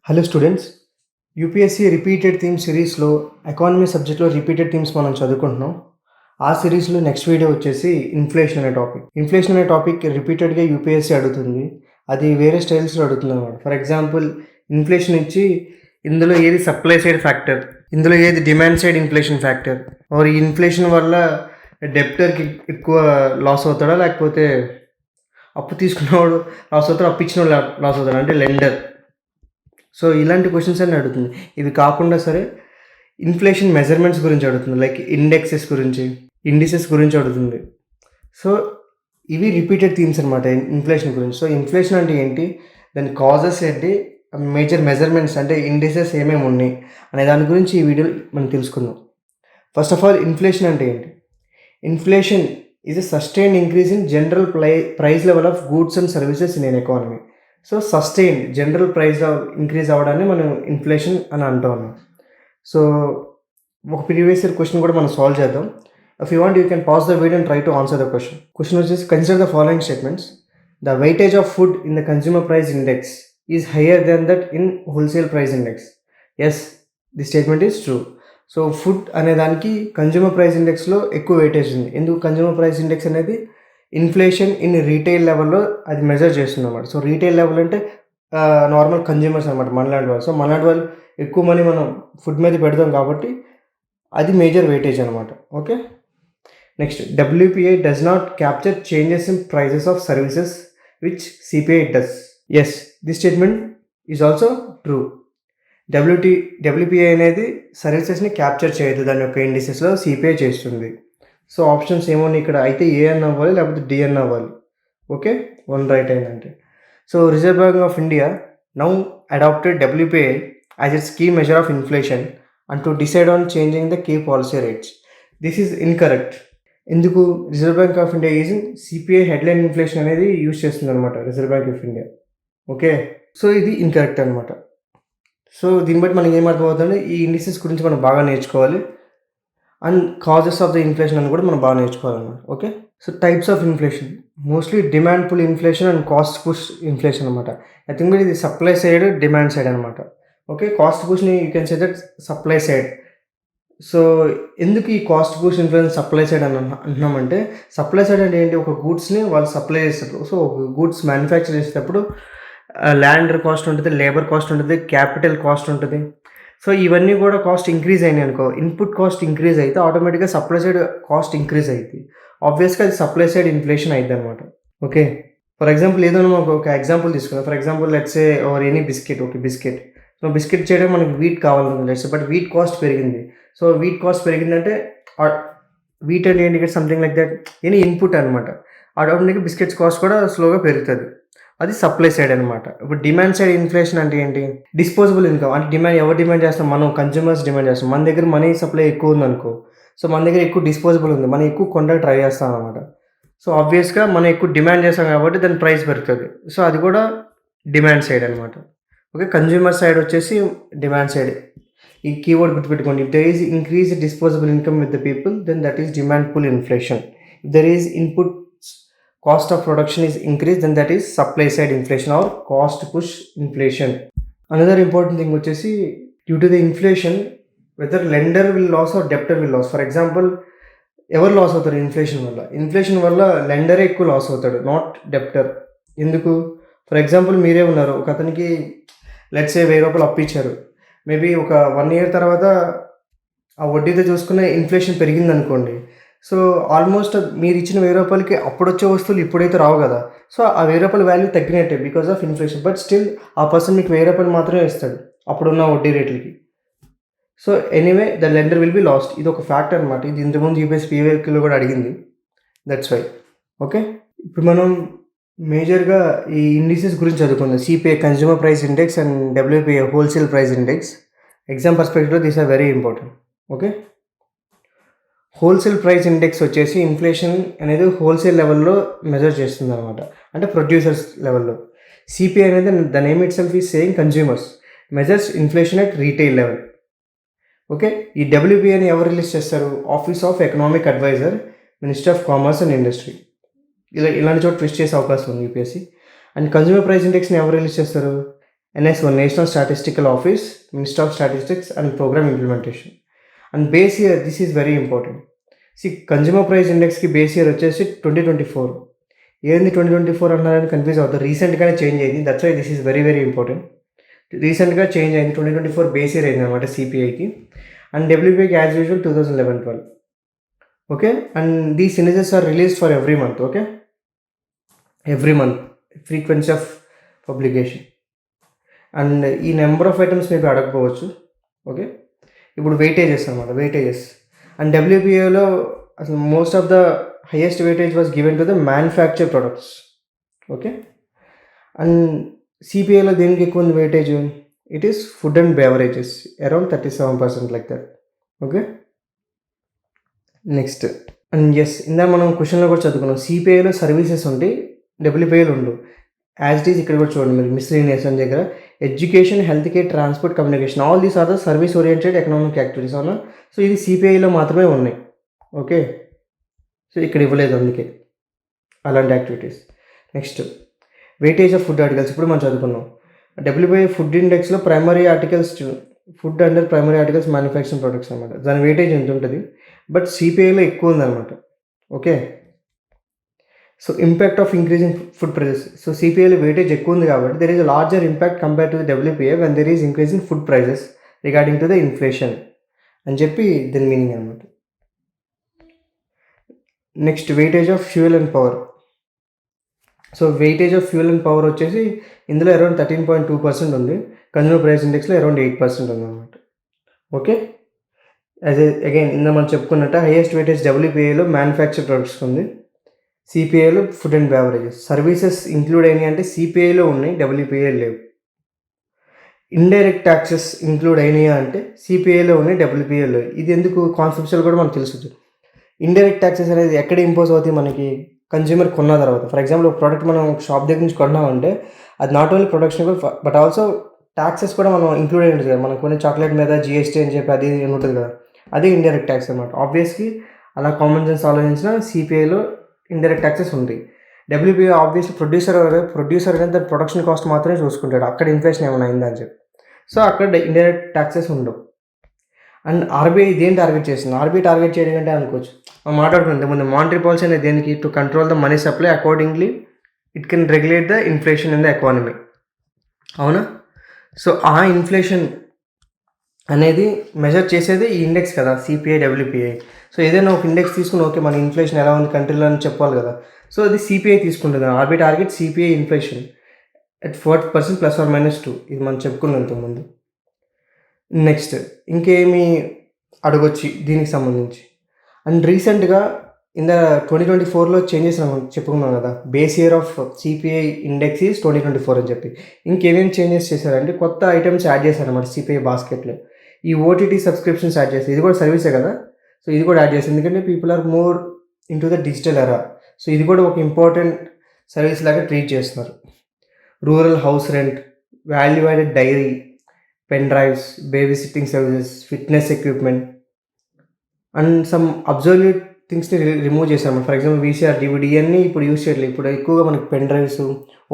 Hello students, UPSC repeated theme సిరీస్లో economy సబ్జెక్ట్లో repeated themes మనం చదువుకుంటున్నాం. ఆ సిరీస్లో నెక్స్ట్ వీడియో వచ్చేసి ఇన్ఫ్లేషన్ అనే టాపిక్. ఇన్ఫ్లేషన్ అనే టాపిక్ రిపీటెడ్గా యూపీఎస్సీ అడుగుతుంది. అది వేరే స్టైల్స్లో అడుగుతుంది అనమాట. ఫర్ ఎగ్జాంపుల్, ఇన్ఫ్లేషన్ ఇచ్చి ఇందులో ఏది సప్లై సైడ్ ఫ్యాక్టర్, ఇందులో ఏది డిమాండ్ సైడ్ ఇన్ఫ్లేషన్ ఫ్యాక్టర్, ఈ ఇన్ఫ్లేషన్ వల్ల డెప్టర్కి ఎక్కువ లాస్ అవుతాడా, లేకపోతే అప్పు తీసుకున్నవాడు లాస్ అవుతాడు, అప్పు ఇచ్చినవాడు లాస్ అవుతాడు, అంటే లెండర్. సో ఇలాంటి క్వశ్చన్స్ అన్నీ అడుగుతుంది. ఇవి కాకుండా సరే ఇన్ఫ్లేషన్ మెజర్మెంట్స్ గురించి అడుగుతుంది, లైక్ ఇండిసెస్ గురించి అడుగుతుంది. సో ఇవి రిపీటెడ్ థీమ్స్ అనమాట ఇన్ఫ్లేషన్ గురించి. సో ఇన్ఫ్లేషన్ అంటే ఏంటి, దాని కాజెస్ ఏంటి, మేజర్ మెజర్మెంట్స్ అంటే ఇండిసెస్ ఏమేమి ఉన్నాయి అనే దాని గురించి ఈ వీడియో మనం తెలుసుకుందాం. ఫస్ట్ ఆఫ్ ఆల్, ఇన్ఫ్లేషన్ అంటే ఏంటి? Inflation is a sustained increase in general price level of goods and services in an economy. So sustain general price increase అవ్వడాన్ని మనం ఇన్ఫ్లేషన్ అని అంటూ ఉన్నాం. సో ఒక ప్రీవియస్ ఇయర్ క్వశ్చన్ కూడా మనం సాల్వ్ చేద్దాం. If you want, you can pause the video and try to answer the question. Question వచ్చేసి, consider the following statements. The weightage of food in the consumer price index is higher then that in wholesale price index. Yes, the statement is true. So food అనే దానికి consumer price ఇండెక్స్లో ఎక్కువ weightage ఉంది. ఎందుకు? Consumer price index అనేది inflation in retail లెవెల్లో అది measure చేస్తుంది అనమాట. సో రీటైల్ లెవెల్ అంటే నార్మల్ కన్జ్యూమర్స్ అనమాట, మనలాంటి వాళ్ళు. సో మనలాంటి వాళ్ళు ఎక్కువ మనీ మనం ఫుడ్ మీద పెడతాం కాబట్టి అది మేజర్ వెయిటేజ్ అనమాట. Okay, next, WPI does not capture changes in prices of services which CPI does. Yes, the statement is also true. WPI అనేది సర్వీసెస్ని క్యాప్చర్ చేయదు, దాని యొక్క ఇండిసెస్లో సిపిఐ చేస్తుంది. సో ఆప్షన్స్ ఏమోని ఇక్కడ అయితే ఏ అన్న అవ్వాలి, లేకపోతే డి అన్న అవ్వాలి. ఓకే, వన్ రైట్ అయిందంటే. So Reserve Bank of India now adapted WPI as its key measure of inflation and to decide on changing the key policy rates. This is incorrect. ఎందుకు? Reserve Bank of India is CPI headline inflation అనేది use చేస్తుంది అనమాట Reserve Bank of India. Okay, so ఇది incorrect అనమాట. So దీన్ని బట్టి మనకి ఏమర్థమవుతుంది, ఈ ఇండిసెస్ గురించి మనం బాగా నేర్చుకోవాలి and causes of the inflation అని కూడా మనం బాగా నేర్చుకోవాలన్నమాట. Okay, so types of inflation, mostly demand pull inflation and cost push inflation అనమాట. ఐ థింక్ ఇది సప్లై సైడ్, డిమాండ్ సైడ్ అనమాట. ఓకే, కాస్ట్ పుష్ని you can say that supply side. So ఎందుకు ఈ cost push influence supply side అని అంటున్నామంటే, supply side అంటే ఏంటి, ఒక గూడ్స్ని వాళ్ళు సప్లై చేస్తారు. సో ఒక గూడ్స్ మ్యానుఫ్యాక్చర్ చేసేటప్పుడు ల్యాండ్ కాస్ట్ ఉంటుంది, లేబర్ కాస్ట్ ఉంటుంది, క్యాపిటల్ కాస్ట్ ఉంటుంది. సో ఇవన్నీ కూడా కాస్ట్ ఇంక్రీజ్ అయినాయి అనుకో, ఇన్పుట్ కాస్ట్ ఇంక్రీజ్ అయితే ఆటోమేటిక్గా సప్లై సైడ్ కాస్ట్ ఇంక్రీజ్ అవుతుంది. ఆబ్వియస్గా అది సప్లై సైడ్ ఇన్ఫ్లేషన్ అవుతుంది అనమాట. ఓకే, ఫర్ ఎగ్జాంపుల్ ఏదైనా ఒక ఎగ్జాంపుల్ తీసుకుందాం. For example let's say any biscuit. Okay, biscuit. So biscuit చేయడం మనకి వీట్ కావాలనుకుంది లెట్స్, బట్ వీట్ కాస్ట్ పెరిగింది. సో వీట్ కాస్ట్ పెరిగిందంటే వీట్ అంటే ఏంటి, something like that, any input అనమాట. ఆటోమేటిక్గా బిస్కెట్స్ కాస్ట్ కూడా స్లోగా పెరుగుతుంది. అది సప్లై సైడ్ అనమాట. ఇప్పుడు డిమాండ్ సైడ్ ఇన్ఫ్లేషన్ అంటే ఏంటి, డిస్పోజబుల్ ఇన్కమ్. అంటే డిమాండ్ ఎవరు డిమాండ్ చేస్తాం, మనం కన్జ్యూమర్స్ డిమాండ్ చేస్తాం. మన దగ్గర మనీ సప్లై ఎక్కువ ఉంది అనుకో, సో మన దగ్గర ఎక్కువ డిస్పోజబుల్ ఉంది, మనం ఎక్కువ కొనడానికి ట్రై చేస్తాం అనమాట. సో ఆబ్వియస్గా మనం ఎక్కువ డిమాండ్ చేస్తాం కాబట్టి దాని ప్రైస్ పెరుగుతుంది. సో అది కూడా డిమాండ్ సైడ్ అనమాట. ఓకే, కన్జ్యూమర్ సైడ్ వచ్చేసి డిమాండ్ సైడ్. ఈ కీవర్డ్ గుర్తుపెట్టుకోండి. If there is increase disposable income with the people, then that is demand pull inflation. If there is input cost of production is increased, then that is supply side inflation or cost push inflation. Another important thing వచ్చేసి, due to the inflation whether lender will loss or debtor will loss. For example, ఎవరు loss అవుతారు inflation వల్ల? Inflation వల్ల లెండరే ఎక్కువ loss అవుతాడు, not డెప్టర్. ఎందుకు? For example మీరే ఉన్నారు, ఒక అతనికి లెట్స్ సే 1000 రూపాయలు అప్పు ఇచ్చారు. మేబీ ఒక 1 year తర్వాత ఆ వడ్డీతో చూసుకునే ఇన్ఫ్లేషన్ పెరిగింది అనుకోండి. సో ఆల్మోస్ట్ మీరు ఇచ్చిన 1000 రూపాయలకి అప్పుడు వచ్చే వస్తువులు ఇప్పుడైతే రావు కదా. సో ఆ 1000 రూపాయల వాల్యూ తగ్గినట్టే because of inflation. But still ఆ పర్సన్ మీకు 1000 రూపాయలు మాత్రమే ఇస్తాడు అప్పుడున్న వడ్డీ రేట్లకి. So anyway the lender will be lost. ఇది ఒక ఫ్యాక్ట్ అనమాట. ఇది ఇంతకుముందు యూపీఎస్సీ పీవైక్యూలో కూడా అడిగింది. That's why. ఓకే, ఇప్పుడు మనం మేజర్గా ఈ ఇండిసెస్ గురించి చదువుకుందాం. CPI consumer price index and WPI wholesale price index. Exam పర్స్పెక్టివ్లో these are very important. Okay, wholesale price index వచ్చేసి ఇన్ఫ్లేషన్ అనేది హోల్సేల్ లెవెల్లో మెజర్ చేస్తుంది అనమాట, అంటే ప్రొడ్యూసర్స్ లెవెల్లో. సిపిఐ అనేది the name itself is saying consumers measures inflation at retail level. Okay, ఈ డబ్ల్యూపీఐని ఎవరు రిలీజ్ చేస్తారు? Office of economic adviser, minister of commerce and industry. ఇలాంటి చోట ట్విస్ట్ చేసే అవకాశం ఉంది యూపీఎస్సీ. అండ్ కన్జ్యూమర్ ప్రైస్ ఇండెక్స్ని ఎవరు రిలీజ్ చేస్తారు? NSO, National Statistical Office, Ministry of Statistics and Program Implementation. And base year, this is very important. See, consumer price ఇండెక్స్కి base year వచ్చేసి 2024. ఏంది 2024 అన్నారని కన్ఫ్యూజ్ అవుతారు. రీసెంట్గానే చేంజ్ అయింది. That's why this is very very important. రీసెంట్గా change అయింది. 2024 base year అయింది అనమాట సిపిఐకి. అండ్ డబ్ల్యూపీఐకి as usual 2011-12. Okay, and these indexes are release for every month. Okay, every month frequency of publication. And ఈ నెంబర్ ఆఫ్ ఐటమ్స్ మీకు అడగకపోవచ్చు. Okay, ఇప్పుడు వెయిటేజెస్ అనమాట, వెయిటేజెస్. అండ్ డబ్ల్యూపీఏలో అసలు most of the highest weightage was given to the manufacture products. Okay, and సిపిఐలో దేనికి ఎక్కువ ఉంది weightage? It is food and beverages, around 37% like that. Okay, next. And yes, ఇందా మనం క్వశ్చన్లో కూడా చదువుకున్నాం, సిపిఐలో సర్వీసెస్ ఉండి డబ్ల్యూపీఐలో ఉండు. యాజ్ ఇట్ ఈజ్ ఇక్కడ కూడా చూడండి మీరు, మిస్లీనియస్ అని దగ్గర education, health care, transport, communication, all these are the service oriented economic activities. అవునా? సో ఇది సిపిఐలో మాత్రమే ఉన్నాయి. ఓకే, సో ఇక్కడ ఇవ్వలేదు అందుకే అలాంటి activities. Next, weightage of food articles. ఇప్పుడు మనం చదువుకున్నాం డబ్ల్యూపీఐ ఫుడ్ ఇండెక్స్లో primary articles, food under primary articles manufacturing products అనమాట. దాని వెయిటేజ్ ఎంత ఉంటుంది, బట్ సిపిఐలో ఎక్కువ ఉందన్నమాట. Okay, so impact of increasing food prices. So సిపిఐలో వెయిటేజ్ ఎక్కువ ఉంది కాబట్టి there is a larger impact compare to the WPI when there is increasing food prices regarding to the inflation అని చెప్పి దీని మీనింగ్ అనమాట. Next, weightage of fuel and power. So weightage of fuel and power వచ్చేసి ఇందులో around 13.2% ఉంది. Consumer price ఇండెక్స్లో around 8% ఉందన్నమాట. Okay, as again ఇందా మనం చెప్పుకున్నట్టు హైయెస్ట్ వెయిటేజ్ డబ్ల్యూపీఐలో మ్యానుఫ్యాక్చర్ ప్రొడక్ట్స్ ఉంది, సిపిఐలో food and beverages. Services include అయినాయి అంటే సిపిఐలో ఉన్నాయి, డబ్ల్యూపీఐ లేవు. ఇండైరెక్ట్ ట్యాక్సెస్ ఇంక్లూడ్ అయినాయా అంటే సిపిఐలో ఉన్నాయి, డబ్ల్యూపీఐలో లేవు. ఇది ఎందుకు కాన్సెప్చువల్ కూడా మనకు తెలుసు. ఇండైరెక్ట్ ట్యాక్సెస్ అనేది ఎక్కడ ఇంపోజ్ అవుతాయి మనకి, కన్జ్యూమర్ కొన్న తర్వాత. ఫర్ ఎగ్జాంపుల్ ఒక ప్రోడక్ట్ మనం షాప్ దగ్గర నుంచి కొన్నామంటే అది not only production but also taxes కూడా మనం ఇంక్లూడ్ అయి ఉంటుంది కదా. మనకు కొన్ని చాక్లెట్ మీద జిఎస్టీ అని చెప్పి అది ఉంటుంది కదా, అదే ఇండైరెక్ట్ ట్యాక్స్ అనమాట. ఆబ్వియస్లీ అలా కామన్ సెన్స్ ఆలోచించిన సిపిఐలో ఇండైరెక్ట్ ట్యాక్సెస్ ఉంటాయి. డబ్ల్యూపీఐ ఆబ్వియస్లీ ప్రొడ్యూసర్ అనేది దాని ప్రొడక్షన్ కాస్ట్ మాత్రమే చూసుకుంటాడు, అక్కడ ఇన్ఫ్లేషన్ ఏమైనా అయిందని చెప్పి. సో అక్కడ ఇండైరెక్ట్ ట్యాక్సెస్ ఉండవు. అండ్ ఆర్బీఐ దేని టార్గెట్ చేస్తుంది? ఆర్బీఐ టార్గెట్ చేయడం అంటే అనుకోవచ్చు, మనం మాట్లాడుకుంటే ముందు మానిటరీ పాలసీ అనేది దేనికి, to control the money supply, accordingly it can regulate the inflation in the economy. అవునా? సో ఆ ఇన్ఫ్లేషన్ అనేది మెజర్ చేసేది ఈ ఇండెక్స్ కదా, సిపిఐ, డబ్ల్యూపీఐ. సో ఏదైనా ఒక ఇండెక్స్ తీసుకుని ఓకే మన ఇన్ఫ్లేషన్ ఎలా ఉంది కంట్రీలో అని చెప్పాలి కదా. సో అది సిపిఐ తీసుకుంటుంది. RBI target CPI inflation at 40% ±2. ఇది మనం చెప్పుకున్నాం ఇంతకుముందు. నెక్స్ట్, ఇంకేమి అడగొచ్చి దీనికి సంబంధించి. అండ్ రీసెంట్గా ఇన్ ద 2024లో చేంజెస్ చెప్పుకున్నాం కదా, base year of CPI index is 2024 అని చెప్పి. ఇంకేమేమి చేంజెస్ చేశారంటే కొత్త ఐటమ్స్ యాడ్ చేశారన్నమాట సిపిఐ బాస్కెట్లో. ఈ ఓటీటీ సబ్స్క్రిప్షన్స్ యాడ్ చేస్తారు, ఇది కూడా సర్వీసే కదా. సో ఇది కూడా యాడ్ చేస్తారు, ఎందుకంటే people are more in to the digital era. So ఇది కూడా ఒక ఇంపార్టెంట్ సర్వీస్ లాగా ట్రీట్ చేస్తున్నారు. Rural house rent, value added dairy, pen drives, baby sitting services, fitness equipment and some obsolete థింగ్స్ని రిమూవ్ చేశారు. ఫర్ ఎగ్జాంపుల్ వీసీఆర్, డివిడి ఇవన్నీ ఇప్పుడు use చేయట్లేదు. ఇప్పుడు ఎక్కువగా మనకి పెన్ డ్రైవ్స్,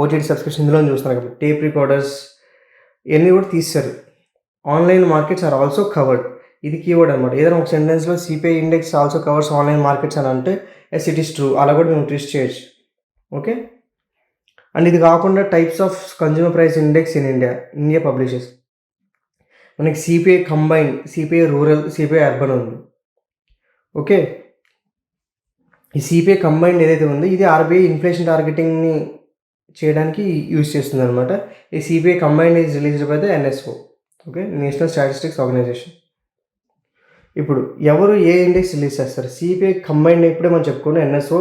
ఓటీటీ సబ్స్క్రిప్షన్ ఇందులో చూస్తున్నారు కాబట్టి టేప్ రికార్డర్స్ ఇవన్నీ కూడా తీస్తారు. Online markets are also covered. ఇది కీవర్డ్ అనమాట. ఏదైనా ఒక సెంటెన్స్లో CPI index also covers online markets అని అంటే ఎస్ ఇట్ ఈస్ ట్రూ, అలా కూడా మేము ట్విస్ట్ చేయొచ్చు. ఓకే, అండ్ ఇది కాకుండా types of consumer price index in India publishes. మనకి CPI combine, CPI rural, CPI urban ఉంది. ఓకే, ఈ సిపిఐ కంబైన్ ఏదైతే ఉందో ఇది ఆర్బీఐ ఇన్ఫ్లేషన్ టార్గెటింగ్ని చేయడానికి యూజ్ చేస్తుంది అనమాట. ఈ CPI combine is released by the NSO. Okay, national statistics organisation. ఇప్పుడు ఎవరు ఏ ఇండెక్స్ రిలీజ్ చేస్తారు? సిపిఐ కంబైన్ ఇప్పుడే మనం చెప్పుకున్న NSO,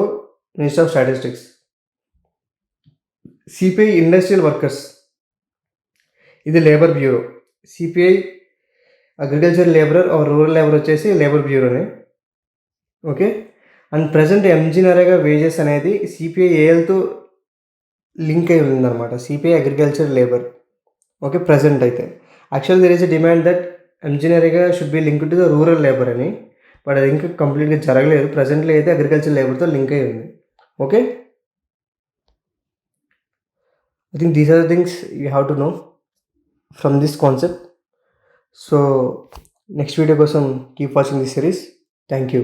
minister of statistics. CPI industrial workers, ఇది labour bureau. CPI agriculture labourer or rural labour వచ్చేసి లేబర్ బ్యూరోనే. Okay, and present MG NREGA wages అనేది సిపిఐ ఏఎల్తో లింక్ అయి ఉందన్నమాట, CPI agriculture labour. Okay, present అయితే actual there is a demand that MG NREGA should be link to the rural labour అని, but అది ఇంకా కంప్లీట్గా జరగలేదు. ప్రజెంట్లో అయితే అగ్రికల్చర్ లేబర్తో లింక్ అయి ఉంది. Okay, I think these are the things you have to know. From this concept. So next video కోసం keep watching this series. Thank you.